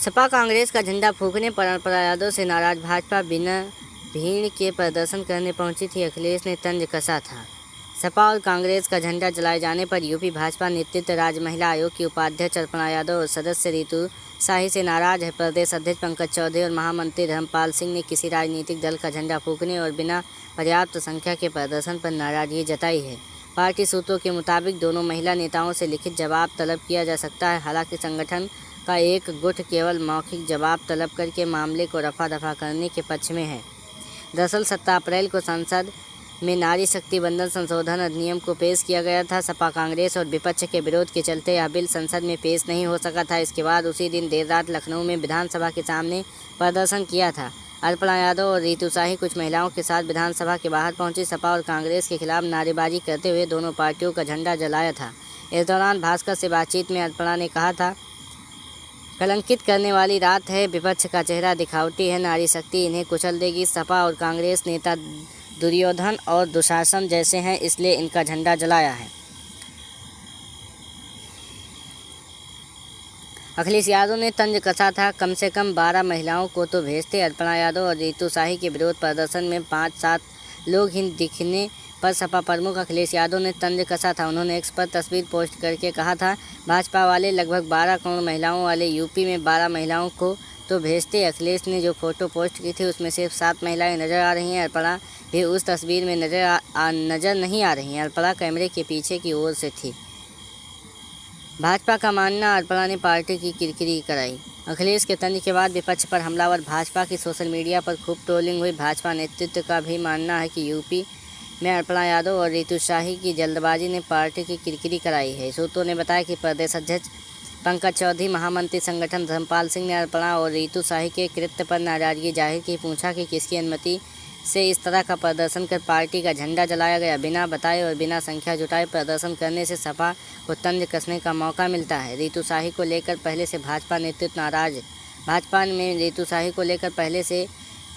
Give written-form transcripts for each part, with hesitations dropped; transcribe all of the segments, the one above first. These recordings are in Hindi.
सपा कांग्रेस का झंडा फूंकने पर अरपा यादव से नाराज भाजपा बिना भीड़ के प्रदर्शन करने पहुंची थी। अखिलेश ने तंज कसा था। सपा और कांग्रेस का झंडा जलाए जाने पर यूपी भाजपा नेतृत्व राज्य महिला आयोग की उपाध्यक्ष अरपा यादव और सदस्य रितु शाही से नाराज है। प्रदेश अध्यक्ष पंकज चौधरी और महामंत्री धर्मपाल सिंह ने किसी राजनीतिक दल का झंडा फूंकने और बिना पर्याप्त संख्या के प्रदर्शन पर नाराजगी जताई है। पार्टी सूत्रों के मुताबिक दोनों महिला नेताओं से लिखित जवाब तलब किया जा सकता है। हालांकि संगठन का एक गुट केवल मौखिक जवाब तलब करके मामले को रफा दफा करने के पक्ष में है। दरअसल 17 अप्रैल को संसद में नारी शक्ति वंदन संशोधन अधिनियम को पेश किया गया था। सपा कांग्रेस और विपक्ष के विरोध के चलते यह बिल संसद में पेश नहीं हो सका था। इसके बाद उसी दिन देर रात लखनऊ में विधानसभा के सामने प्रदर्शन किया था। अरपा यादव और रितु शाही कुछ महिलाओं के साथ विधानसभा के बाहर पहुंची। सपा और कांग्रेस के खिलाफ नारेबाजी करते हुए दोनों पार्टियों का झंडा जलाया था। इस दौरान भास्कर से बातचीत में अरपा ने कहा था, कलंकित करने वाली रात है, विपक्ष का चेहरा दिखावटी है, नारी शक्ति इन्हें कुचल देगी। सपा और कांग्रेस नेता दुर्योधन और दुशासन जैसे हैं, इसलिए इनका झंडा जलाया है। अखिलेश यादव ने तंज कसा था, कम से कम 12 महिलाओं को तो भेजते। अरपा यादव और रितु शाही के विरोध प्रदर्शन में 5-7 लोग ही दिखने पर सपा प्रमुख अखिलेश यादव ने तंज कसा था। उन्होंने एक्स पर तस्वीर पोस्ट करके कहा था, भाजपा वाले लगभग 12 करोड़ महिलाओं वाले यूपी में 12 महिलाओं को तो भेजते। अखिलेश ने जो फोटो पोस्ट की थी उसमें सिर्फ 7 महिलाएं नजर आ रही हैं। अरपा भी उस तस्वीर में नजर नहीं आ रही हैं। अरपा कैमरे के पीछे की ओर से थी। भाजपा का मानना, अरपा ने पार्टी की किरकिरी कराई। अखिलेश के तंज के बाद विपक्ष पर हमलावर भाजपा की सोशल मीडिया पर खूब ट्रोलिंग हुई। भाजपा नेतृत्व का भी मानना है कि यूपी में अरपा यादव और रितु शाही की जल्दबाजी ने पार्टी की किरकिरी कराई है। सूत्रों ने बताया कि प्रदेश अध्यक्ष पंकज चौधरी, महामंत्री संगठन धर्मपाल सिंह ने अरपा और रितु शाही के कृत्य पर नाराजगी जाहिर की। पूछा कि किसकी अनुमति से इस तरह का प्रदर्शन कर पार्टी का झंडा जलाया गया। बिना बताए और बिना संख्या जुटाए प्रदर्शन करने से सपा को तंज कसने का मौका मिलता है। रितु शाही को लेकर पहले से भाजपा नेतृत्व नाराज। भाजपा में रितु शाही को लेकर पहले से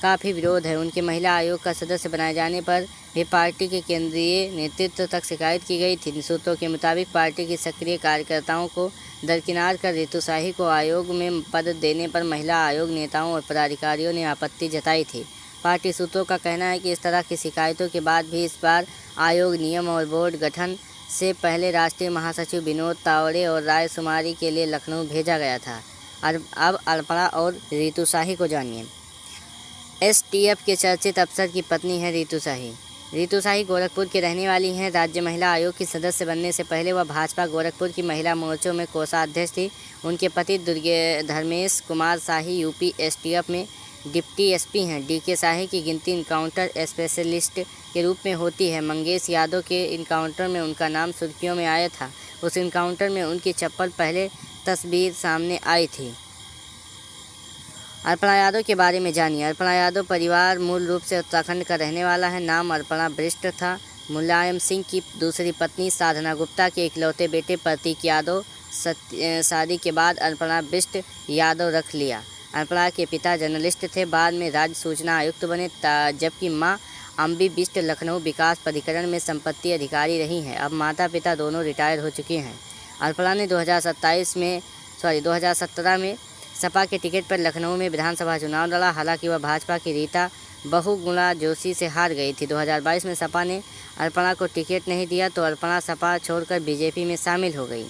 काफ़ी विरोध है। उनके महिला आयोग का सदस्य बनाए जाने पर भी पार्टी के केंद्रीय नेतृत्व तक शिकायत की गई थी। सूत्रों के मुताबिक पार्टी के सक्रिय कार्यकर्ताओं को दरकिनार कर रितु शाही को आयोग में पद देने पर महिला आयोग नेताओं और पदाधिकारियों ने आपत्ति जताई थी। पार्टी सूत्रों का कहना है कि इस तरह की शिकायतों के बाद भी इस बार आयोग नियम और बोर्ड गठन से पहले राष्ट्रीय महासचिव विनोद तावड़े और राय शुमारी के लिए लखनऊ भेजा गया था। अब अरपा और रितु शाही को जानिए। एसटीएफ के चर्चित अफसर की पत्नी है रितु शाही। रितु शाही गोरखपुर की रहने वाली हैं। राज्य महिला आयोग की सदस्य बनने से पहले वह भाजपा गोरखपुर की महिला मोर्चों में कोषाध्यक्ष थी। उनके पति धर्मेश कुमार शाही यूपी एसटीएफ में डिप्टी एसपी हैं। डीके शाही की गिनती इनकाउंटर स्पेशलिस्ट के रूप में होती है। मंगेश यादव के इनकाउंटर में उनका नाम सुर्खियों में आया था। उस इनकाउंटर में उनकी चप्पल पहले तस्वीर सामने आई थी। अरपा यादव के बारे में जानिए। अरपा यादव परिवार मूल रूप से उत्तराखंड का रहने वाला है। नाम अरपा बिष्ट था। मुलायम सिंह की दूसरी पत्नी साधना गुप्ता के इकलौते बेटे प्रतीक यादव शादी के बाद अरपा बिष्ट यादव रख लिया। अरपा के पिता जर्नलिस्ट थे, बाद में राज्य सूचना आयुक्त बने, जबकि मां अम्बी बिष्ट लखनऊ विकास प्राधिकरण में संपत्ति अधिकारी रही हैं। अब माता पिता दोनों रिटायर हो चुके हैं। अरपा ने 2017 में सपा के टिकट पर लखनऊ में विधानसभा चुनाव लड़ा। हालांकि वह भाजपा की रीता बहुगुणा जोशी से हार गई थी। 2022 में सपा ने अरपा को टिकट नहीं दिया तो अरपा सपा छोड़कर बीजेपी में शामिल हो गई।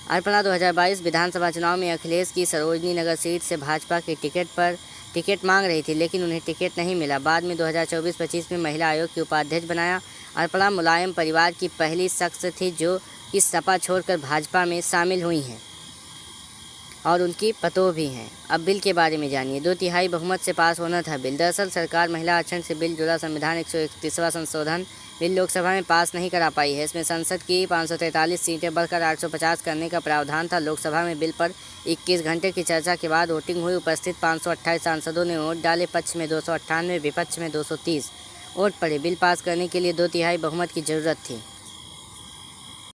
अरपा 2022 विधानसभा चुनाव में अखिलेश की सरोजनी नगर सीट से भाजपा के टिकट मांग रही थी, लेकिन उन्हें टिकट नहीं मिला। बाद में 2024-25 में महिला आयोग की उपाध्यक्ष बनाया। अरपा मुलायम परिवार की पहली शख्स थी जो कि सपा छोड़कर भाजपा में शामिल हुई हैं और उनकी पतोह भी हैं। अब बिल के बारे में जानिए। 2/3 बहुमत से पास होना था बिल। दरअसल सरकार महिला आरक्षण से बिल जुड़ा संविधान 131वां संशोधन बिल लोकसभा में पास नहीं करा पाई है। इसमें संसद की 543 सीटें बढ़कर 850 करने का प्रावधान था। लोकसभा में बिल पर 21 घंटे की चर्चा के बाद वोटिंग हुई। उपस्थित 528 सांसदों ने वोट डाले। पक्ष में 298, विपक्ष में 230 वोट पड़े। बिल पास करने के लिए 2/3 बहुमत की जरूरत थी।